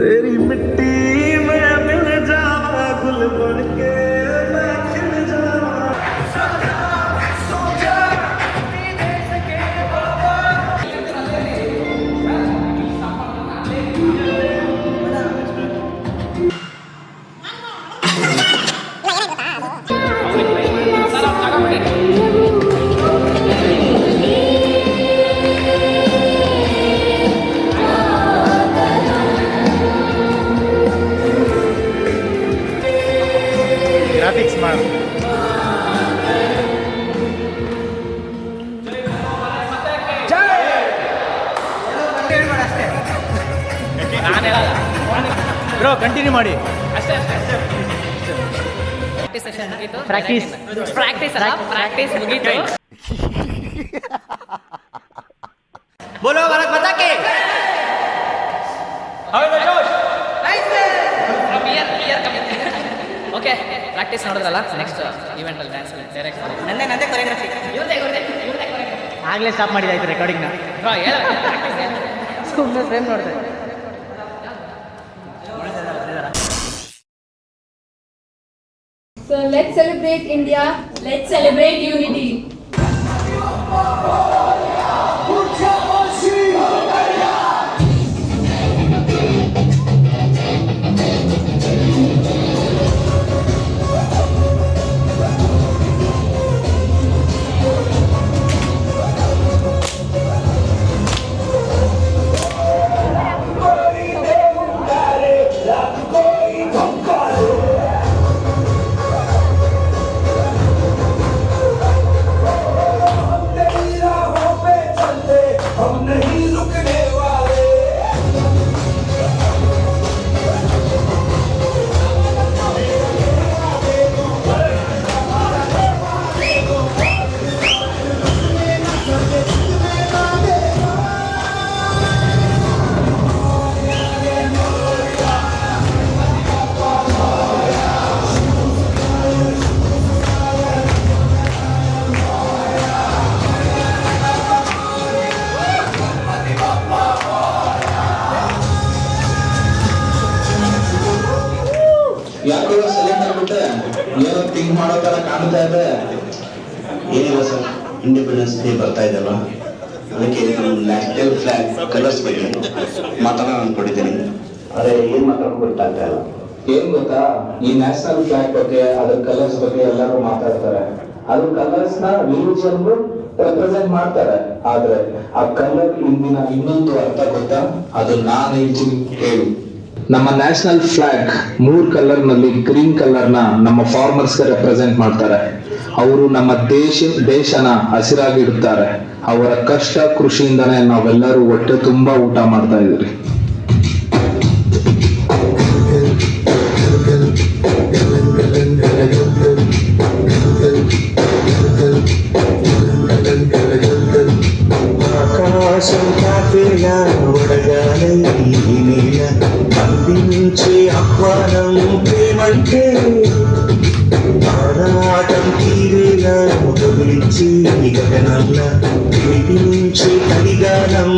तेरी मिट्टी में मिल जावा गुल बन के मैं खिल जावा ಗ್ರಾಫಿಕ್ಸ್ ಮಾಡು ಬ್ರೋ ಕಂಟಿನ್ಯೂ ಮಾಡಿ ಅಷ್ಟೇ ಪ್ರಾಕ್ಟೀಸ್ ಮುಗೀತು बोलो भारत माता की ಓಕೆ ಪ್ರಾಕ್ಟೀಸ್ ನೋಡಿದ್ರಲ್ಲ ನೆಕ್ಸ್ಟ್ ಈವೆಂಟ್ ಅಲ್ಲಿ ಡ್ಯಾನ್ಸ್ ಡೈರೆಕ್ಟ್ ನಂದೇ ಕೊರಿಯೋಗ್ರಫಿ ಆಗಲೇ ಸ್ಟಾಪ್ ಮಾಡಿದಾಯ್ತು ರೆಕಾರ್ಡಿಂಗ್ನ ಸುಮ್ಮನೆ ಫ್ರೇಮ್ ನೋಡಿದೆ. So let's celebrate India. Let's celebrate unity. ಯಾಕೋ ಸೆಲೆಕ್ಟ್ ಆಗ್ಬಿಟ್ಟೆ ಏನೋ ಥಿಂಕ್ ಮಾಡೋ ತರ ಕಾಣ್ತಾ ಇದೆ. ಏನಿಲ್ಲ ಸರ್, ಇಂಡಿಪೆಂಡೆನ್ಸ್ ಡೇ ಬರ್ತಾ ಇದೆಯಲ್ಲ, ಅದಕ್ಕೆ ನಮ್ಮ ನ್ಯಾಷನಲ್ ಫ್ಲಾಗ್ ಕಲರ್ಸ್ ಬಗ್ಗೆ ಮಾತಾಡೋಣ ಅನ್ಕೊಂಡಿದ್ದೀನಿ. ಅದೇ ಏನ್ ಮಾತಾಡೋದು ಗೊತ್ತಾಗ್ತಾ ಇಲ್ಲ. ಏನ್ ಗೊತ್ತಾ, ಈ ನ್ಯಾಷನಲ್ ಫ್ಲಾಗ್ ಬಗ್ಗೆ ಅದ್ರ ಕಲರ್ಸ್ ಬಗ್ಗೆ ಎಲ್ಲರೂ ಮಾತಾಡ್ತಾರೆ. ಅದ್ರ ಕಲರ್ಸ್ ನ ರಿಲಿಜಿಯನ್ ರೆಪ್ರೆಸೆಂಟ್ ಮಾಡ್ತಾರೆ. ಆದ್ರೆ ಆ ಕಲರ್ ಇಂದಿನ ಇನ್ನೊಂದು ಅರ್ಥ ಗೊತ್ತಾ? ಅದು ನಾನು ಹೇಳ್ತೀನಿ, ಹೇಳು. ನಮ್ಮ ನ್ಯಾಷನಲ್ ಫ್ಲಾಗ್ 3 ಕಲರ್ ನಲ್ಲಿ ಗ್ರೀನ್ ಕಲರ್ ನ ನಮ್ಮ ಫಾರ್ಮರ್ಸ್ ರೆಪ್ರೆಸೆಂಟ್ ಮಾಡ್ತಾರೆ. ಅವರು ನಮ್ಮ ದೇಶನ ಹಸಿರಾಗಿಡುತ್ತಾರೆ. ಅವರ ಕಷ್ಟ ಕೃಷಿಯಿಂದಾನೇ ನಾವೆಲ್ಲರೂ ಹೊಟ್ಟೆ ತುಂಬಾ ಊಟ ಮಾಡ್ತಾ ಇದ್ರಿ. ఆకాశం కాపేలా ఒడగాలి నీల అందించే ఆహ్వానం ప్రేమంటే ఆరాటం తీరేలా కదిలించి గగనంలా వినిపించే కలిగానం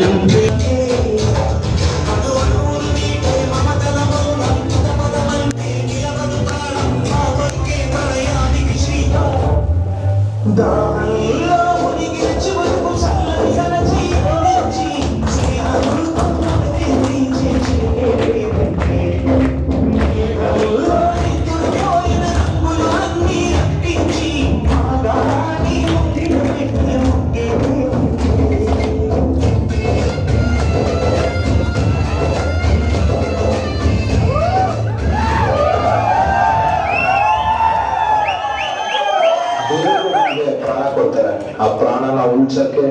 ಪ್ರಾಣ ಕೊಡ್ತಾರೆ. ಆ ಪ್ರಾಣನ ಉಳಿಸಕ್ಕೆ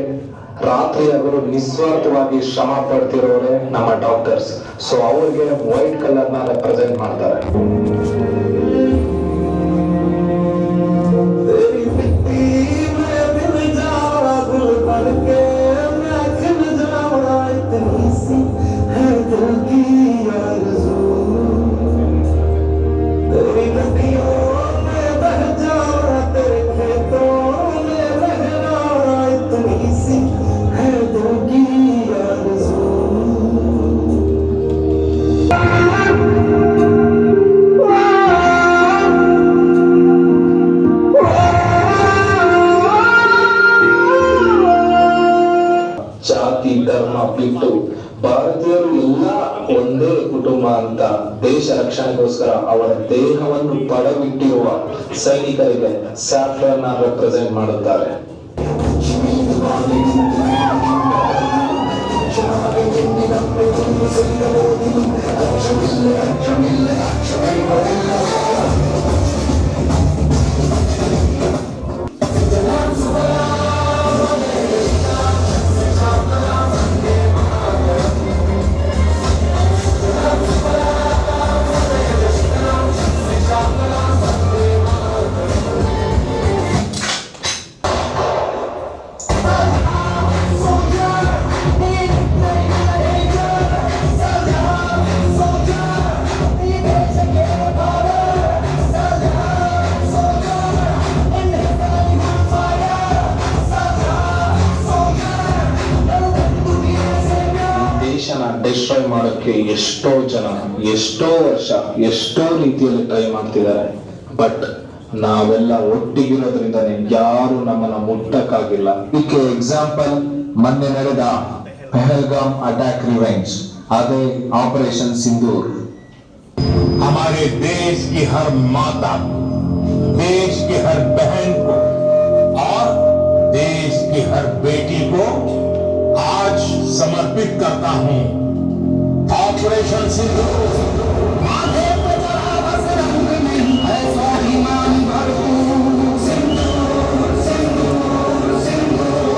ರಾತ್ರಿ ಹಗಲು ನಿಸ್ವಾರ್ಥವಾಗಿ ಶ್ರಮ ಪಡ್ತಿರೋರೆ ನಮ್ಮ ಡಾಕ್ಟರ್ಸ್. ಸೊ ಅವ್ರಿಗೆ ವೈಟ್ ಕಲರ್ ನ ರೆಪ್ರೆಸೆಂಟ್ ಮಾಡ್ತಾರೆ. ಭಾರತೀಯರು ಎಲ್ಲ ಒಂದೇ ಕುಟುಂಬ ಅಂತ ದೇಶ ರಕ್ಷಣೆಗೋಸ್ಕರ ಅವರ ದೇಹವನ್ನು ಪಡವಿಟ್ಟಿರುವ ಸೈನಿಕರಿಗೆ ಸ್ಯಾಫ್ರನ್ ರೆಪ್ರೆಸೆಂಟ್ ಮಾಡುತ್ತಾರೆ. ಡಿಸ್ಟ್ರಾಯ್ ಮಾಡೋಕ್ಕೆ ಎಷ್ಟೋ ಜನ ಎಷ್ಟೋ ವರ್ಷ ಎಷ್ಟೋ ರೀತಿಯಲ್ಲಿ ಟ್ರೈ ಮಾಡ್ತಿದ್ದಾರೆ. ಬಟ್ ನಾವೆಲ್ಲ ಒಟ್ಟಿಗಿರೋದ್ರಿಂದನೇ ಯಾರು ನಮ್ಮನ್ನ ಮುಟ್ಟಕ್ಕಾಗಿಲ್ಲ. ಇದಕ್ಕೆ ಎಕ್ಸಾಂಪಲ್ ಮೊನ್ನೆ ನಡೆದ ಪಹಲ್ಗಾಮ್ ಅಟ್ಯಾಕ್ ರಿವೆಂಜ್, ಅದೇ ಆಪರೇಷನ್ ಸಿಂಧೂರ್. हमारे देश की हर माता, देश की हर बहन को और देश की हर बेटी को आज समर्पित करता हूं. ऑपरेशन सिंदूर माथे पे चढ़ा बस रंग नहीं है स्वाभिमान भरपूर. सिंदूर सिंदूर सिंदूर.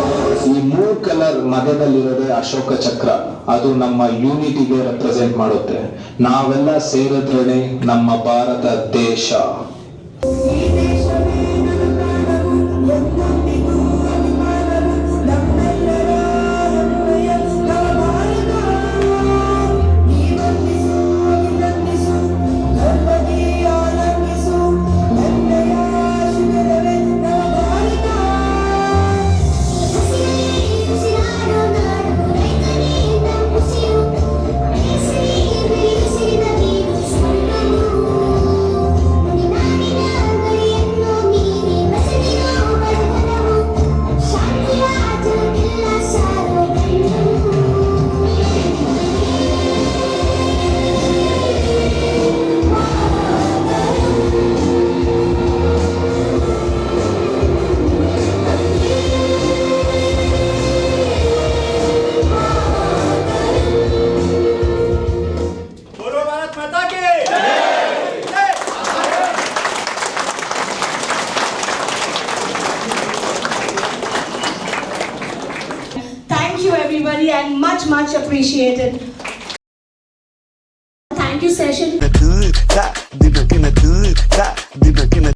ಈ 3 ಕಲರ್ ಮಧ್ಯದಲ್ಲಿರೋದೇ ಅಶೋಕ ಚಕ್ರ. ಅದು ನಮ್ಮ ಯೂನಿಟಿಗೆ ರೆಪ್ರೆಸೆಂಟ್ ಮಾಡುತ್ತೆ. ನಾವೆಲ್ಲ ಸೇರಿದ್ರೇನೆ ನಮ್ಮ ಭಾರತ ದೇಶ. Thank you everybody and much appreciated. Thank you session.